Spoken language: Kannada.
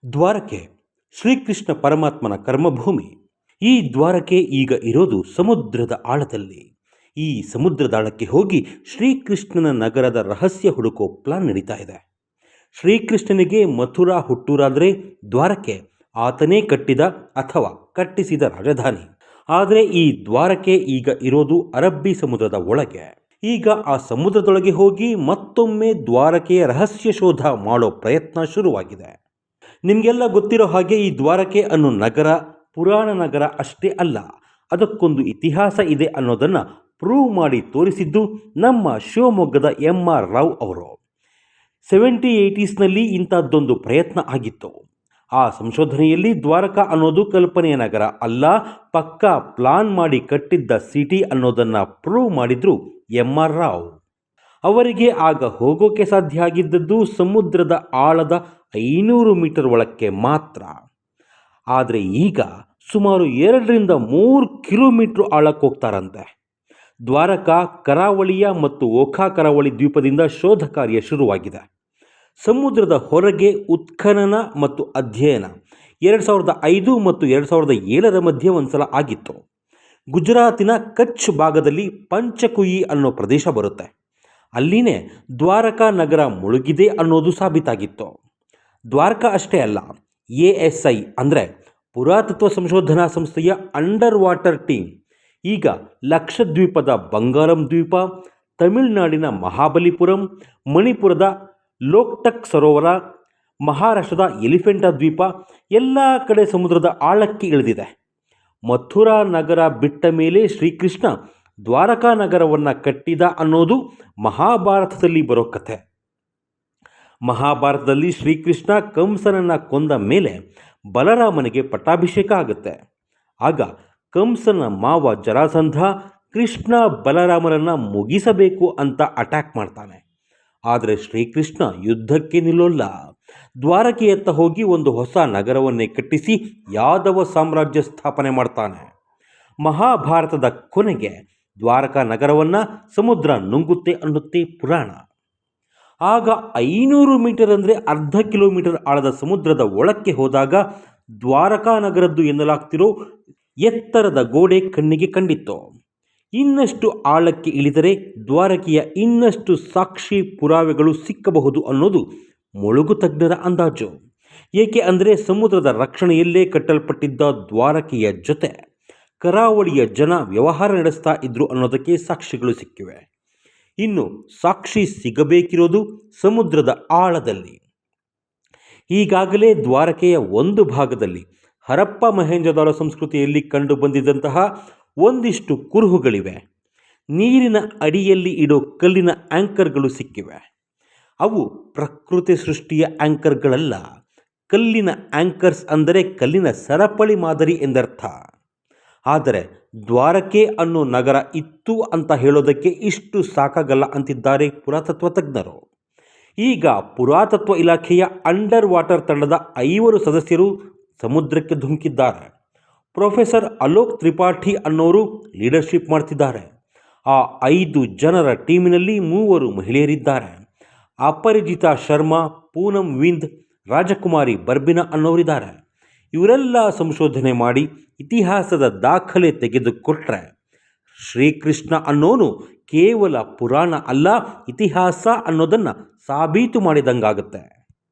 ದ್ವಾರಕೆ ಶ್ರೀಕೃಷ್ಣ ಪರಮಾತ್ಮನ ಕರ್ಮಭೂಮಿ. ಈ ದ್ವಾರಕೆ ಈಗ ಇರೋದು ಸಮುದ್ರದ ಆಳದಲ್ಲಿ. ಈ ಸಮುದ್ರದ ಆಳಕ್ಕೆ ಹೋಗಿ ಶ್ರೀಕೃಷ್ಣನ ನಗರದ ರಹಸ್ಯ ಹುಡುಕೋ ಪ್ಲಾನ್ ನಡೀತಾ ಇದೆ. ಶ್ರೀಕೃಷ್ಣನಿಗೆ ಮಥುರಾ ಹುಟ್ಟೂರಾದರೆ ದ್ವಾರಕೆ ಆತನೇ ಕಟ್ಟಿದ ಅಥವಾ ಕಟ್ಟಿಸಿದ ರಾಜಧಾನಿ. ಆದರೆ ಈ ದ್ವಾರಕೆ ಈಗ ಇರೋದು ಅರಬ್ಬಿ ಸಮುದ್ರದ ಒಳಗೆ. ಈಗ ಆ ಸಮುದ್ರದೊಳಗೆ ಹೋಗಿ ಮತ್ತೊಮ್ಮೆ ದ್ವಾರಕೆಯ ರಹಸ್ಯ ಶೋಧ ಮಾಡೋ ಪ್ರಯತ್ನ ಶುರುವಾಗಿದೆ. ನಿಮಗೆಲ್ಲ ಗೊತ್ತಿರೋ ಹಾಗೆ ಈ ದ್ವಾರಕೆ ಅನ್ನೋ ನಗರ ಪುರಾಣ ನಗರ ಅಷ್ಟೇ ಅಲ್ಲ, ಅದಕ್ಕೊಂದು ಇತಿಹಾಸ ಇದೆ ಅನ್ನೋದನ್ನು ಪ್ರೂವ್ ಮಾಡಿ ತೋರಿಸಿದ್ದು ನಮ್ಮ ಶಿವಮೊಗ್ಗದ MR ರಾವ್ ಅವರು. 70-80ಸ್ನಲ್ಲಿ ಇಂಥದ್ದೊಂದು ಪ್ರಯತ್ನ ಆಗಿತ್ತು. ಆ ಸಂಶೋಧನೆಯಲ್ಲಿ ದ್ವಾರಕಾ ಅನ್ನೋದು ಕಲ್ಪನೆಯ ನಗರ ಅಲ್ಲ, ಪಕ್ಕಾ ಪ್ಲಾನ್ ಮಾಡಿ ಕಟ್ಟಿದ್ದ ಸಿಟಿ ಅನ್ನೋದನ್ನು ಪ್ರೂವ್ ಮಾಡಿದ್ರು MR ರಾವ್. ಅವರಿಗೆ ಆಗ ಹೋಗೋಕೆ ಸಾಧ್ಯ ಆಗಿದ್ದದ್ದು ಸಮುದ್ರದ ಆಳದ 500 ಮೀಟರ್ ಒಳಕ್ಕೆ ಮಾತ್ರ. ಆದರೆ ಈಗ ಸುಮಾರು 2-3 ಕಿಲೋಮೀಟರ್ ಆಳಕ್ಕೆ ಹೋಗ್ತಾರಂತೆ. ದ್ವಾರಕಾ ಕರಾವಳಿಯ ಮತ್ತು ಓಖಾ ಕರಾವಳಿ ದ್ವೀಪದಿಂದ ಶೋಧ ಕಾರ್ಯ ಶುರುವಾಗಿದೆ. ಸಮುದ್ರದ ಹೊರಗೆ ಉತ್ಖನನ ಮತ್ತು ಅಧ್ಯಯನ 2005 ಮತ್ತು 2007ರ ಮಧ್ಯೆ ಒಂದ್ಸಲ ಆಗಿತ್ತು. ಗುಜರಾತಿನ ಕಚ್ ಭಾಗದಲ್ಲಿ ಪಂಚಕುಯಿ ಅನ್ನೋ ಪ್ರದೇಶ ಬರುತ್ತೆ. ಅಲ್ಲಿನೇ ದ್ವಾರಕಾ ನಗರ ಮುಳುಗಿದೆ ಅನ್ನೋದು ಸಾಬೀತಾಗಿತ್ತು. ದ್ವಾರಕಾ ಅಷ್ಟೇ ಅಲ್ಲ, ASI ಅಂದರೆ ಪುರಾತತ್ವ ಸಂಶೋಧನಾ ಸಂಸ್ಥೆಯ ಅಂಡರ್ ವಾಟರ್ ಟೀಮ್ ಈಗ ಲಕ್ಷದ್ವೀಪದ ಬಂಗಾರಂ ದ್ವೀಪ, ತಮಿಳುನಾಡಿನ ಮಹಾಬಲಿಪುರಂ, ಮಣಿಪುರದ ಲೋಕ್ಟಕ್ ಸರೋವರ, ಮಹಾರಾಷ್ಟ್ರದ ಎಲಿಫೆಂಟಾ ದ್ವೀಪ ಎಲ್ಲ ಕಡೆ ಸಮುದ್ರದ ಆಳಕ್ಕೆ ಇಳಿದಿದೆ. ಮಥುರಾ ನಗರ ಬಿಟ್ಟ ಮೇಲೆ ಶ್ರೀಕೃಷ್ಣ ದ್ವಾರಕಾ ನಗರವನ್ನು ಕಟ್ಟಿದ ಅನ್ನೋದು ಮಹಾಭಾರತದಲ್ಲಿ ಬರೋ ಕಥೆ. ಮಹಾಭಾರತದಲ್ಲಿ ಶ್ರೀಕೃಷ್ಣ ಕಂಸನನ್ನು ಕೊಂದ ಮೇಲೆ ಬಲರಾಮನಿಗೆ ಪಟ್ಟಾಭಿಷೇಕ ಆಗುತ್ತೆ. ಆಗ ಕಂಸನ ಮಾವ ಜರಾಸಂಧ ಕೃಷ್ಣ ಬಲರಾಮರನ್ನು ಮುಗಿಸಬೇಕು ಅಂತ ಅಟ್ಯಾಕ್ ಮಾಡ್ತಾನೆ. ಆದರೆ ಶ್ರೀಕೃಷ್ಣ ಯುದ್ಧಕ್ಕೆ ನಿಲ್ಲೋಲ್ಲ. ದ್ವಾರಕೆಯತ್ತ ಹೋಗಿ ಒಂದು ಹೊಸ ನಗರವನ್ನೇ ಕಟ್ಟಿಸಿ ಯಾದವ ಸಾಮ್ರಾಜ್ಯ ಸ್ಥಾಪನೆ ಮಾಡ್ತಾನೆ. ಮಹಾಭಾರತದ ಕೊನೆಗೆ ದ್ವಾರಕಾ ನಗರವನ್ನು ಸಮುದ್ರ ನುಂಗುತ್ತೆ ಅನ್ನುತ್ತೆ ಪುರಾಣ. ಆಗ 500 ಮೀಟರ್ ಅಂದರೆ ಅರ್ಧ ಕಿಲೋಮೀಟರ್ ಆಳದ ಸಮುದ್ರದ ಒಳಕ್ಕೆ ಹೋದಾಗ ದ್ವಾರಕಾ ನಗರದ್ದು ಎನ್ನಲಾಗ್ತಿರೋ ಎತ್ತರದ ಗೋಡೆ ಕಣ್ಣಿಗೆ ಕಂಡಿತ್ತು. ಇನ್ನಷ್ಟು ಆಳಕ್ಕೆ ಇಳಿದರೆ ದ್ವಾರಕೆಯ ಇನ್ನಷ್ಟು ಸಾಕ್ಷಿ ಪುರಾವೆಗಳು ಸಿಕ್ಕಬಹುದು ಅನ್ನೋದು ಮುಳುಗು ತಜ್ಞರ ಅಂದಾಜು. ಏಕೆ ಅಂದರೆ ಸಮುದ್ರದ ರಕ್ಷಣೆಯಲ್ಲೇ ಕಟ್ಟಲ್ಪಟ್ಟಿದ್ದ ದ್ವಾರಕೆಯ ಜೊತೆ ಕರಾವಳಿಯ ಜನ ವ್ಯವಹಾರ ನಡೆಸ್ತಾ ಇದ್ರು ಅನ್ನೋದಕ್ಕೆ ಸಾಕ್ಷಿಗಳು ಸಿಕ್ಕಿವೆ. ಇನ್ನು ಸಾಕ್ಷಿ ಸಿಗಬೇಕಿರೋದು ಸಮುದ್ರದ ಆಳದಲ್ಲಿ. ಈಗಾಗಲೇ ದ್ವಾರಕೆಯ ಒಂದು ಭಾಗದಲ್ಲಿ ಹರಪ್ಪ ಮಹೇಂಜೋದಾರೋ ಸಂಸ್ಕೃತಿಯಲ್ಲಿ ಕಂಡು ಬಂದಿದ್ದಂತಹ ಒಂದಿಷ್ಟು ಕುರುಹುಗಳಿವೆ. ನೀರಿನ ಅಡಿಯಲ್ಲಿ ಇಡೋ ಕಲ್ಲಿನ ಆ್ಯಂಕರ್ಗಳು ಸಿಕ್ಕಿವೆ. ಅವು ಪ್ರಕೃತಿ ಸೃಷ್ಟಿಯ ಆ್ಯಂಕರ್ಗಳಲ್ಲ. ಕಲ್ಲಿನ ಆ್ಯಂಕರ್ಸ್ ಅಂದರೆ ಕಲ್ಲಿನ ಸರಪಳಿ ಮಾದರಿ ಎಂದರ್ಥ. ಆದರೆ ದ್ವಾರಕೆ ಅನ್ನೋ ನಗರ ಇತ್ತು ಅಂತ ಹೇಳೋದಕ್ಕೆ ಇಷ್ಟು ಸಾಕಾಗಲ್ಲ ಅಂತಿದ್ದಾರೆ ಪುರಾತತ್ವ ತಜ್ಞರು. ಈಗ ಪುರಾತತ್ವ ಇಲಾಖೆಯ ಅಂಡರ್ ವಾಟರ್ ತಂಡದ 5 ಸದಸ್ಯರು ಸಮುದ್ರಕ್ಕೆ ಧುಮುಕಿದ್ದಾರೆ. ಪ್ರೊಫೆಸರ್ ಅಲೋಕ್ ತ್ರಿಪಾಠಿ ಅನ್ನೋರು ಲೀಡರ್ಶಿಪ್ ಮಾಡ್ತಿದ್ದಾರೆ. ಆ 5 ಜನರ ಟೀಮಿನಲ್ಲಿ 3 ಮಹಿಳೆಯರಿದ್ದಾರೆ. ಅಪರಿಜಿತಾ ಶರ್ಮಾ, ಪೂನಂ ವಿಂದ್, ರಾಜಕುಮಾರಿ ಬರ್ಬಿನಾ ಅನ್ನೋರಿದ್ದಾರೆ. ಇವರೆಲ್ಲ ಸಂಶೋಧನೆ ಮಾಡಿ ಇತಿಹಾಸದ ದಾಖಲೆ ತೆಗೆದುಕೊಟ್ರೆ ಶ್ರೀಕೃಷ್ಣ ಅನ್ನೋನು ಕೇವಲ ಪುರಾಣ ಅಲ್ಲ, ಇತಿಹಾಸ ಅನ್ನೋದನ್ನು ಸಾಬೀತು ಮಾಡಿದಂಗಾಗುತ್ತೆ.